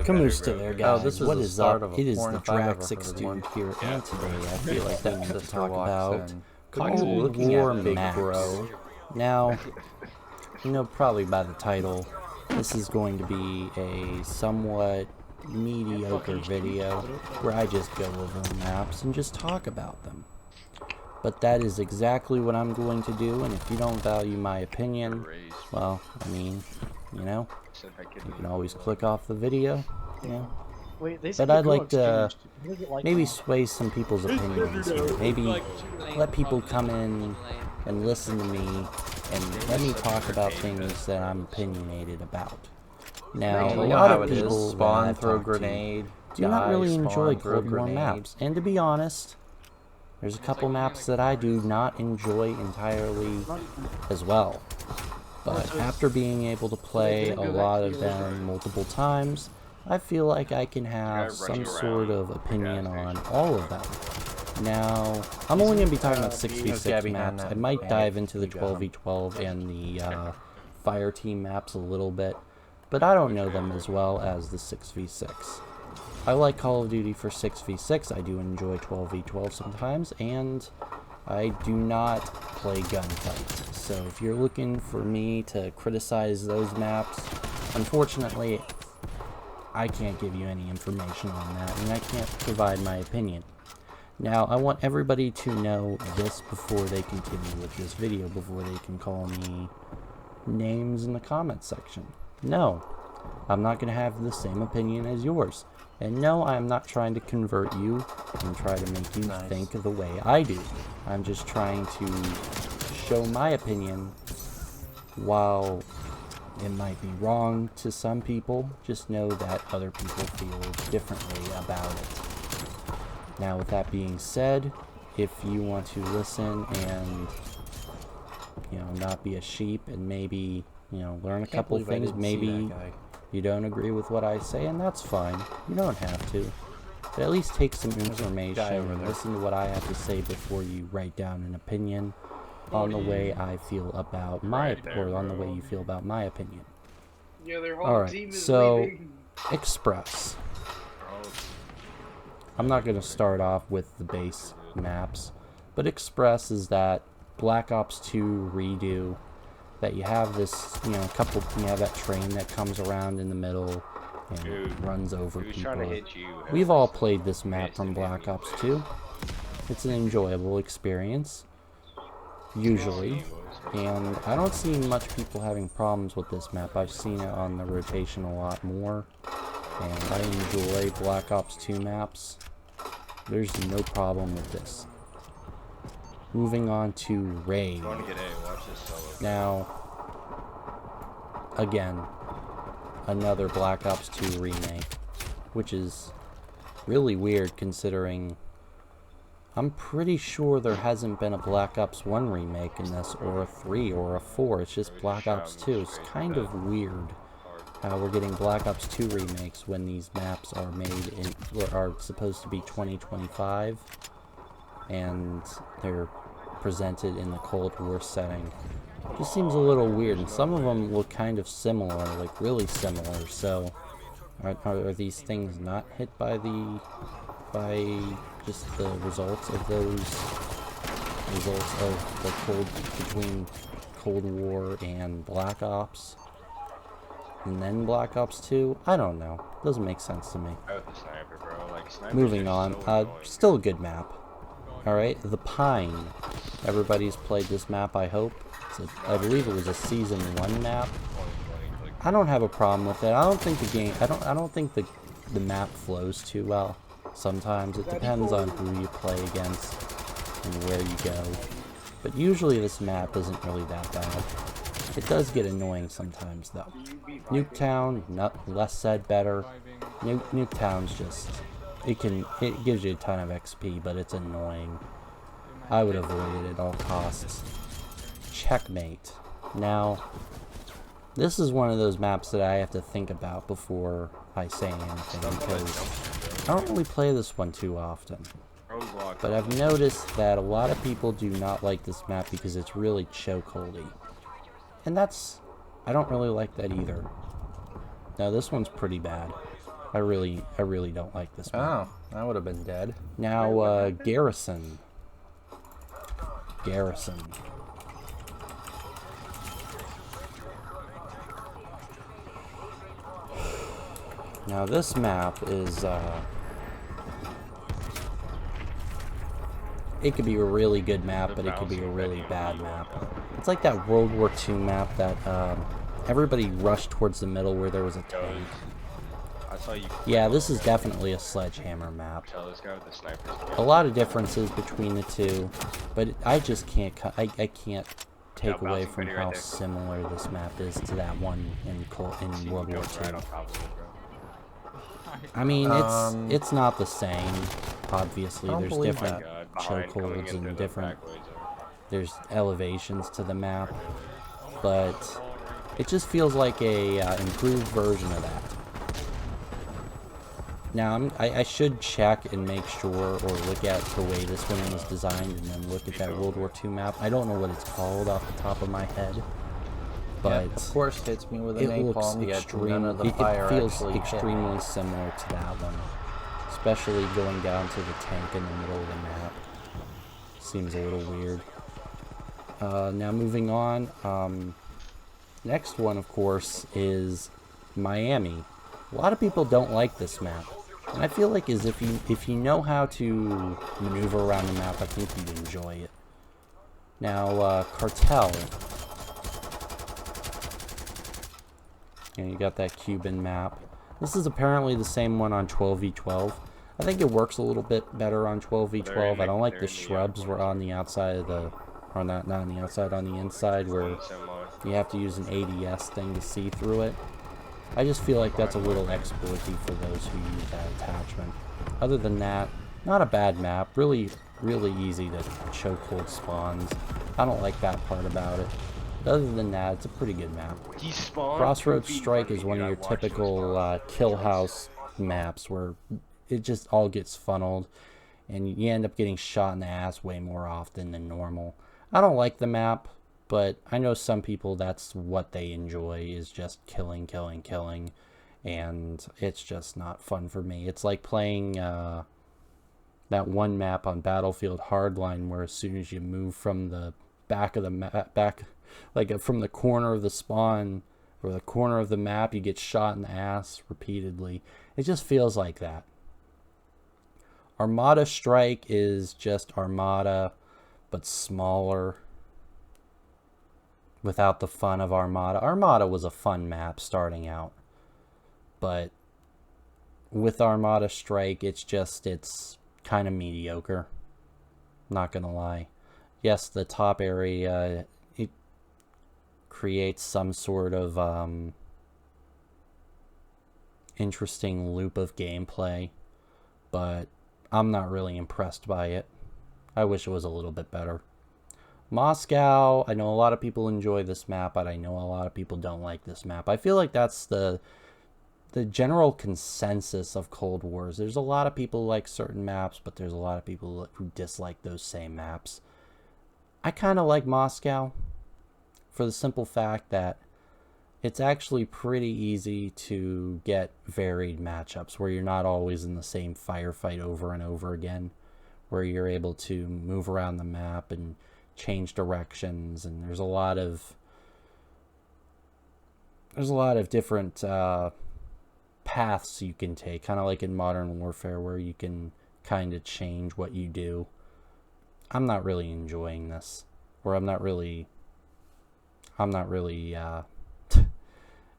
Camoose to there, guys. This is What the is start up? of a It is porn the if I've ever Drac 6 heard dude one. here, and today I feel like we need to Sister talk walks about in. Cold Looking War at Big maps. Bro. Now, you know probably by the title, this is going to be a somewhat mediocre video where I just go over maps and just talk about them. But that is exactly what I'm going to do, and if you don't value my opinion, well, I mean, you know, you can always click off the video, you know. But I'd like to maybe sway some people's opinions here. Maybe let people come in and listen to me and let me talk about things that I'm opinionated about. Now, a lot of people spawn throw a grenade, do not really enjoy Cold War maps, and to be honest, there's a couple maps that I do not enjoy entirely as well. But after being able to play a lot of them multiple times, I feel like I can have some sort of opinion on all of them. Now, I'm only going to be talking about 6v6 maps. I might dive into the 12v12 and the fire team maps a little bit, but I don't know them as well as the 6v6. I like Call of Duty for 6v6, I do enjoy 12v12 sometimes, and I do not play gunfights. So if you're looking for me to criticize those maps, unfortunately, I can't give you any information on that, and I can't provide my opinion. Now, I want everybody to know this before they continue with this video, before they can call me names in the comment section. No, I'm not going to have the same opinion as yours. And no, I'm not trying to convert you and try to make you think the way I do. I'm just trying to show my opinion. While it might be wrong to some people, just know that other people feel differently about it. Now, with that being said, if you want to listen and, you know, not be a sheep and maybe, you know, learn a couple things, maybe you don't agree with what I say, and that's fine. You don't have to. But at least take some information and listen to what I have to say before you write down an opinion on the way I feel about my, or on the way you feel about my opinion. Alright, so, Express. I'm not going to start off with the base maps, but Express is that Black Ops 2 redo. That you have this, you know, you have that train that comes around in the middle and runs over people. We've all played this map from Black Ops 2. It's an enjoyable experience, usually, and I don't see much people having problems with this map. I've seen it on the rotation a lot more, and I enjoy Black Ops 2 maps. There's no problem with this. Moving on to Raid. Now, again, another Black Ops 2 remake, which is really weird considering I'm pretty sure there hasn't been a Black Ops 1 remake in this, or a 3, or a 4, it's just Black Ops 2. It's kind of weird how we're getting Black Ops 2 remakes when these maps are made in, or are supposed to be 2025, and they're presented in the Cold War setting. Just seems a little weird, and some of them look kind of similar, like really similar. So, are these things not hit by just the results of between Cold War and Black Ops, and then Black Ops 2? I don't know. Doesn't make sense to me. Moving on, still a good map. Alright, The Pine. Everybody's played this map, I hope. I believe it was a Season 1 map. I don't have a problem with it. I don't think the game... I don't think the map flows too well. Sometimes it depends on who you play against and where you go. But usually this map isn't really that bad. It does get annoying sometimes, though. Nuketown, less said better. Nuketown's just... It gives you a ton of XP, but it's annoying. I would avoid it at all costs. Checkmate. Now, this is one of those maps that I have to think about before I say anything, because I don't really play this one too often. But I've noticed that a lot of people do not like this map because it's really chokeholdy. And I don't really like that either. Now, this one's pretty bad. I really don't like this map. Oh, I would have been dead. Now, Garrison. Garrison. Now this map is, it could be a really good map, but it could be a really bad map. It's like that World War II map that, everybody rushed towards the middle where there was a tank. Yeah, this is definitely a sledgehammer map. A lot of differences between the two, but I just can't, I can't take away from how similar this map is to that one in World War II. I mean, it's not the same. Obviously, there's different chokeholds and there's elevations to the map, but it just feels like a improved version of that. Now, I should check and make sure, or look at the way this one was designed, and then look at that World War II map. I don't know what it's called off the top of my head, but of course, hits me with a it looks napalm. extremely. It feels extremely similar to that one, especially going down to the tank in the middle of the map. Seems a little weird. Now moving on. Next one, of course, is Miami. A lot of people don't like this map. And I feel like if you know how to maneuver around the map, I think you'd enjoy it. Now, Cartel. And you got that Cuban map. This is apparently the same one on 12v12. I think it works a little bit better on 12v12. I don't like the shrubs were on the outside of the, or not on the outside, on the inside, where you have to use an ADS thing to see through it. I just feel like that's a little exploity for those who use that attachment. Other than that, not a bad map. Really easy to chokehold spawns. I don't like that part about it. But other than that, it's a pretty good map. Crossroads Strike is one of your typical kill house maps where it just all gets funneled and you end up getting shot in the ass way more often than normal. I don't like the map, but I know some people, that's what they enjoy, is just killing, and it's just not fun for me. It's like playing that one map on Battlefield Hardline, where as soon as you move from the back of the map, from the corner of the spawn, or the corner of the map, you get shot in the ass repeatedly. It just feels like that. Armada Strike is just Armada, but smaller, without the fun of Armada. Armada was a fun map starting out, but with Armada Strike, it's kind of mediocre. Not gonna lie. Yes, the top area, it creates some sort of interesting loop of gameplay, but I'm not really impressed by it. I wish it was a little bit better. Moscow, I know a lot of people enjoy this map, but I know a lot of people don't like this map. I feel like that's the general consensus of Cold Wars. There's a lot of people who like certain maps, but there's a lot of people who dislike those same maps. I kind of like Moscow for the simple fact that it's actually pretty easy to get varied matchups where you're not always in the same firefight over and over again, where you're able to move around the map and change directions, and there's a lot of different paths you can take, kind of like in Modern Warfare, where you can kind of change what you do. I'm not really enjoying this, or I'm not really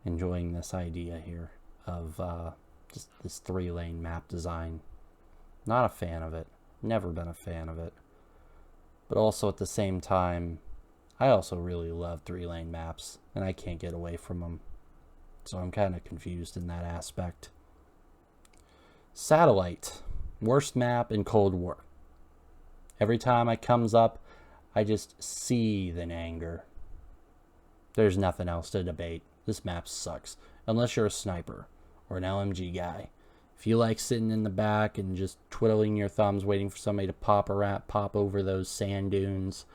enjoying this idea here of just this 3-lane map design. Not a fan of it. Never been a fan of it. But also at the same time, I also really love 3-lane maps, and I can't get away from them. So I'm kind of confused in that aspect. Satellite. Worst map in Cold War. Every time it comes up, I just seethe in anger. There's nothing else to debate. This map sucks. Unless you're a sniper or an LMG guy. If you like sitting in the back and just twiddling your thumbs waiting for somebody to pop over those sand dunes,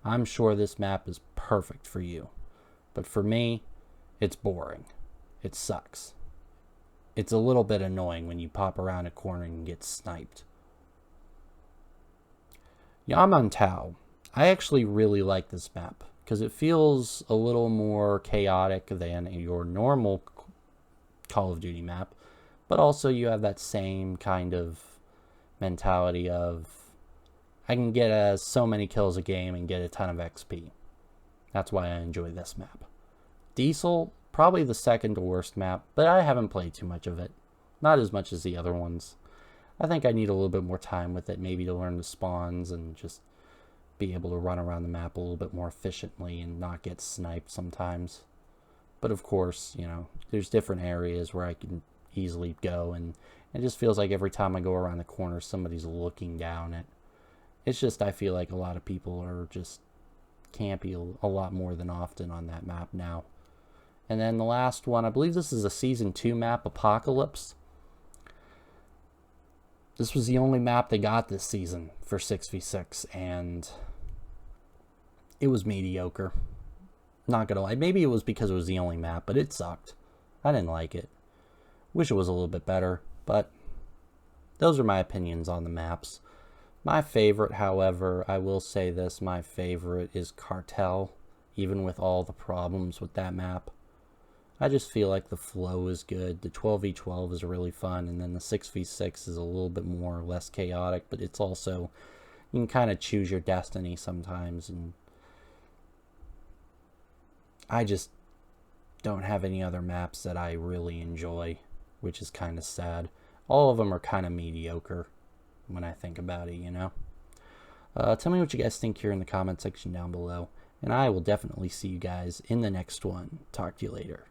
I'm sure this map is perfect for you. But for me, it's boring. It sucks. it's a little bit annoying when you pop around a corner and get sniped. Yamantao. I actually really like this map because it feels a little more chaotic than your normal Call of Duty map, but also you have that same kind of mentality of I can get so many kills a game and get a ton of XP. That's why I enjoy this map. Diesel, probably the second worst map, but I haven't played too much of it. Not as much as the other ones. I think I need a little bit more time with it, maybe to learn the spawns and just be able to run around the map a little bit more efficiently and not get sniped sometimes. But of course, you know, there's different areas where I can easily go, and it just feels like every time I go around the corner, somebody's looking down at. It's just, I feel like a lot of people are just campy a lot more than often on that map now. And then the last one, I believe this is a Season 2 map, Apocalypse. This was the only map they got this season for 6v6, and it was mediocre. Not gonna lie, maybe it was because it was the only map, but it sucked. I didn't like it. Wish it was a little bit better, but those are my opinions on the maps. My favorite, however, I will say this, my favorite is Cartel, even with all the problems with that map. I just feel like the flow is good. The 12v12 is really fun, and then the 6v6 is a little bit more or less chaotic, but it's also, you can kind of choose your destiny sometimes, and I just don't have any other maps that I really enjoy, which is kind of sad. All of them are kind of mediocre when I think about it, you know? Tell me what you guys think here in the comment section down below, and I will definitely see you guys in the next one. Talk to you later.